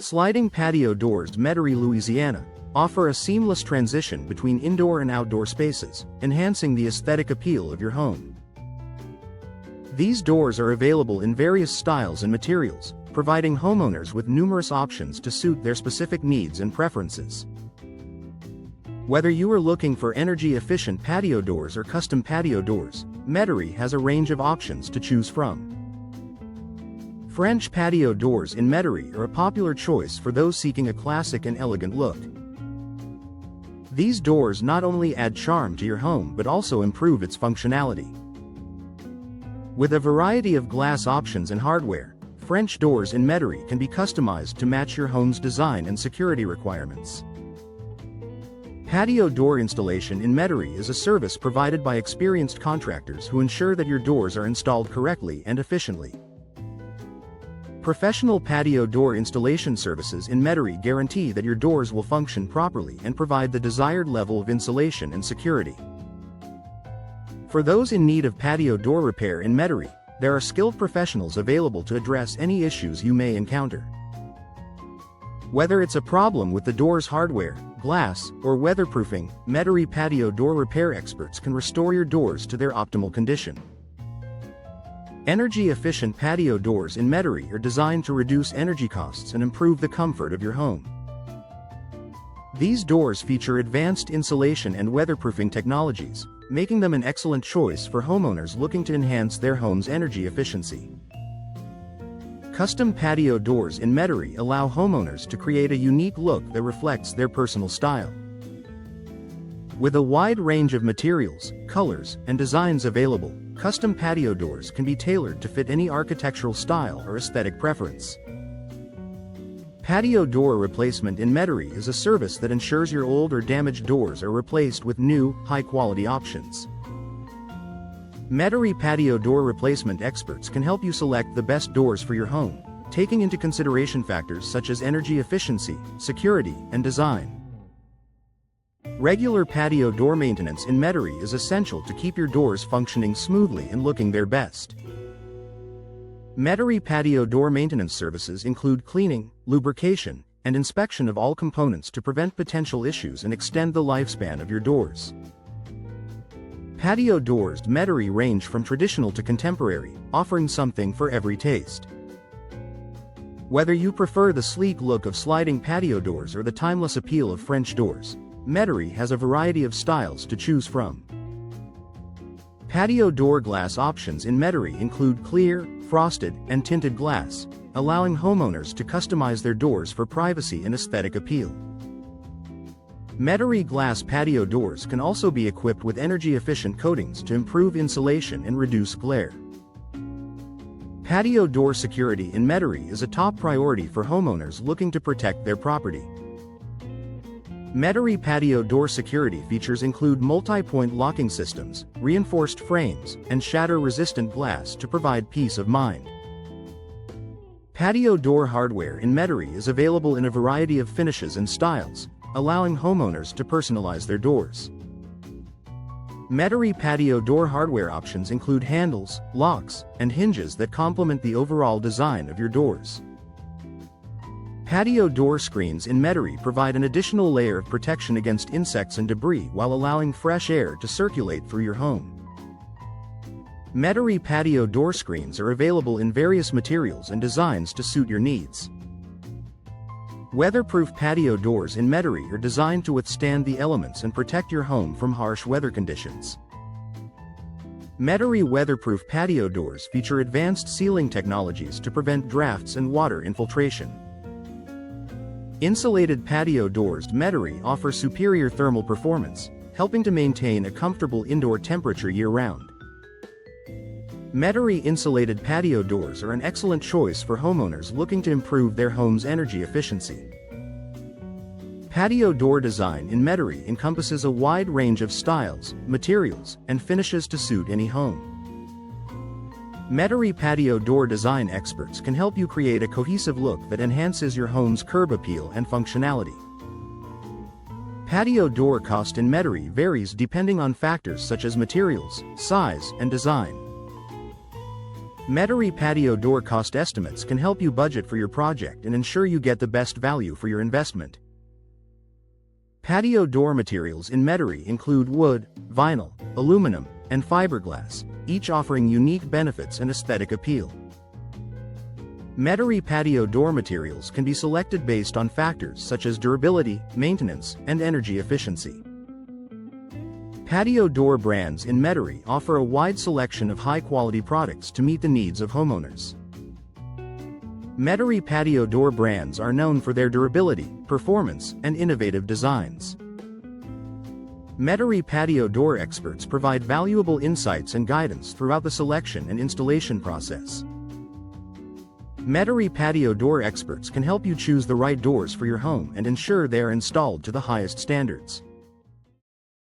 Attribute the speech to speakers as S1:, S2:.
S1: Sliding patio doors Metairie, Louisiana, offer a seamless transition between indoor and outdoor spaces, enhancing the aesthetic appeal of your home. These doors are available in various styles and materials, providing homeowners with numerous options to suit their specific needs and preferences. Whether you are looking for energy-efficient patio doors or custom patio doors, Metairie has a range of options to choose from. French patio doors in Metairie are a popular choice for those seeking a classic and elegant look. These doors not only add charm to your home but also improve its functionality. With a variety of glass options and hardware, French doors in Metairie can be customized to match your home's design and security requirements. Patio door installation in Metairie is a service provided by experienced contractors who ensure that your doors are installed correctly and efficiently. Professional patio door installation services in Metairie guarantee that your doors will function properly and provide the desired level of insulation and security. For those in need of patio door repair in Metairie, there are skilled professionals available to address any issues you may encounter. Whether it's a problem with the door's hardware, glass, or weatherproofing, Metairie patio door repair experts can restore your doors to their optimal condition. Energy-efficient patio doors in Metairie are designed to reduce energy costs and improve the comfort of your home. These doors feature advanced insulation and weatherproofing technologies, making them an excellent choice for homeowners looking to enhance their home's energy efficiency. Custom patio doors in Metairie allow homeowners to create a unique look that reflects their personal style. With a wide range of materials, colors, and designs available, custom patio doors can be tailored to fit any architectural style or aesthetic preference. Patio door replacement in Metairie is a service that ensures your old or damaged doors are replaced with new, high-quality options. Metairie patio door replacement experts can help you select the best doors for your home, taking into consideration factors such as energy efficiency, security, and design. Regular patio door maintenance in Metairie is essential to keep your doors functioning smoothly and looking their best. Metairie patio door maintenance services include cleaning, lubrication, and inspection of all components to prevent potential issues and extend the lifespan of your doors. Patio doors Metairie range from traditional to contemporary, offering something for every taste. Whether you prefer the sleek look of sliding patio doors or the timeless appeal of French doors, Metairie has a variety of styles to choose from. Patio door glass options in Metairie include clear, frosted, and tinted glass, allowing homeowners to customize their doors for privacy and aesthetic appeal. Metairie glass patio doors can also be equipped with energy-efficient coatings to improve insulation and reduce glare. Patio door security in Metairie is a top priority for homeowners looking to protect their property. Metairie patio door security features include multi-point locking systems, reinforced frames, and shatter-resistant glass to provide peace of mind. Patio door hardware in Metairie is available in a variety of finishes and styles, allowing homeowners to personalize their doors. Metairie patio door hardware options include handles, locks, and hinges that complement the overall design of your doors. Patio door screens in Metairie provide an additional layer of protection against insects and debris while allowing fresh air to circulate through your home. Metairie patio door screens are available in various materials and designs to suit your needs. Weatherproof patio doors in Metairie are designed to withstand the elements and protect your home from harsh weather conditions. Metairie weatherproof patio doors feature advanced sealing technologies to prevent drafts and water infiltration. Insulated patio doors Metairie offer superior thermal performance, helping to maintain a comfortable indoor temperature year-round. Metairie insulated patio doors are an excellent choice for homeowners looking to improve their home's energy efficiency. Patio door design in Metairie encompasses a wide range of styles, materials, and finishes to suit any home. Metairie patio door design experts can help you create a cohesive look that enhances your home's curb appeal and functionality. Patio door cost in Metairie varies depending on factors such as materials, size, and design. Metairie patio door cost estimates can help you budget for your project and ensure you get the best value for your investment. Patio door materials in Metairie include wood, vinyl, aluminum, and fiberglass, each offering unique benefits and aesthetic appeal. Metairie patio door materials can be selected based on factors such as durability, maintenance, and energy efficiency. Patio door brands in Metairie offer a wide selection of high-quality products to meet the needs of homeowners. Metairie patio door brands are known for their durability, performance, and innovative designs. Metairie patio door experts provide valuable insights and guidance throughout the selection and installation process. Metairie patio door experts can help you choose the right doors for your home and ensure they are installed to the highest standards.